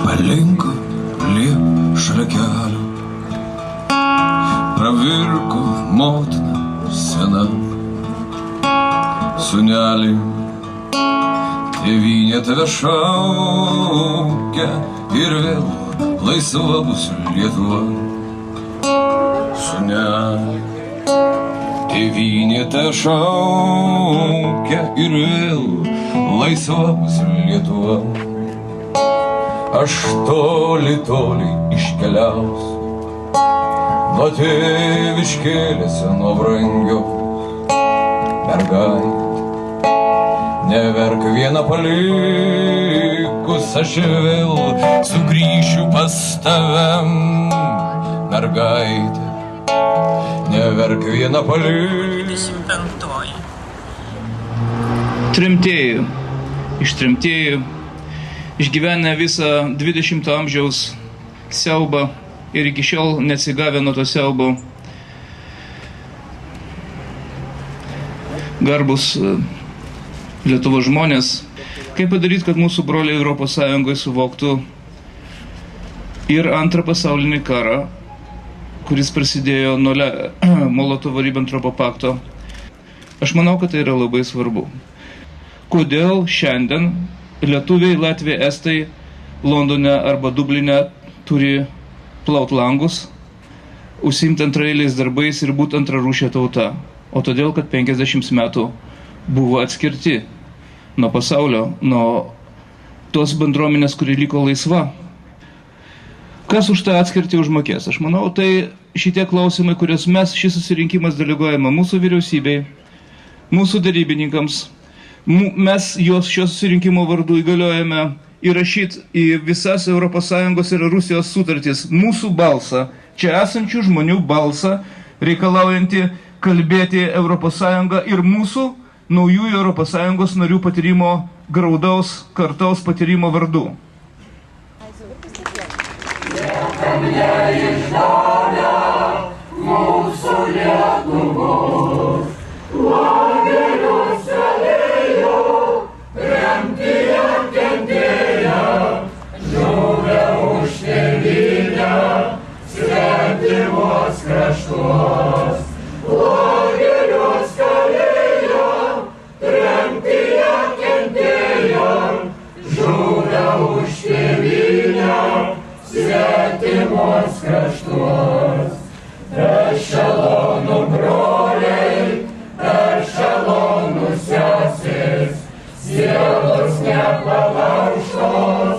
Malinko liep šalia kelio, pravirko motina sena. Sūnelį, tėvynė tave šaukia ir vėl laisva bus Lietuva. Sūnelį, tėvynė tave šaukia ir vėl laisva bus Lietuva. Aš toli, toli iškeliausiu nuo tėviškėlės, nuo brangios mergaitės. Neverk vieną palikus, aš vėl sugrįšiu pas tave, mergaitė. Neverk vieną palikus. 25. Tremtieji, ištremtieji, išgyvenę visą 20 amžiaus siaubą ir iki šiol neatsigavę nuo to siaubo. Garbus Lietuvos žmonės, kaip padaryti, kad mūsų broliai Europos Sąjungoje suvoktų ir antrą pasaulinį karą, kuris prasidėjo nuo Molotovo-Ribentropo pakto. Aš manau, kad tai yra labai svarbu. Kodėl šiandien lietuviai, latviai, estai Londone arba Dubline turi plaut langus, užsiimti antraeiliais darbais ir būti antrarūšė tauta? O todėl, kad 50 metų buvo atskirti nuo pasaulio, nuo tos bendruomenės, kuri liko laisva. Kas už tą atskirtį užmokės? Aš manau, tai šitie klausimai, kuriuos mes šis susirinkimas deleguojame mūsų vyriausybei, mūsų darybininkams, mes juos šio susirinkimo vardu įgaliojame įrašyti į visas ES ir Rusijos sutartis mūsų balsą, čia esančių žmonių balsą, reikalaujantį kalbėti ES ir mūsų naujųjų ES narių patyrimo, graudaus kartaus patyrimo vardu. Niekam neišdavė mūsų Lietuvos, lagerius kalėjo, tremtyje kentėjo, žuvę už tėvynę, svetimos kraštuos. Lagerius kalėjo, tremtyje kentėjo, žuvę už tėvynę, svetimos kraštuos. Ešelonų broliai, ešelonų sesės, sielos nepalaužtos.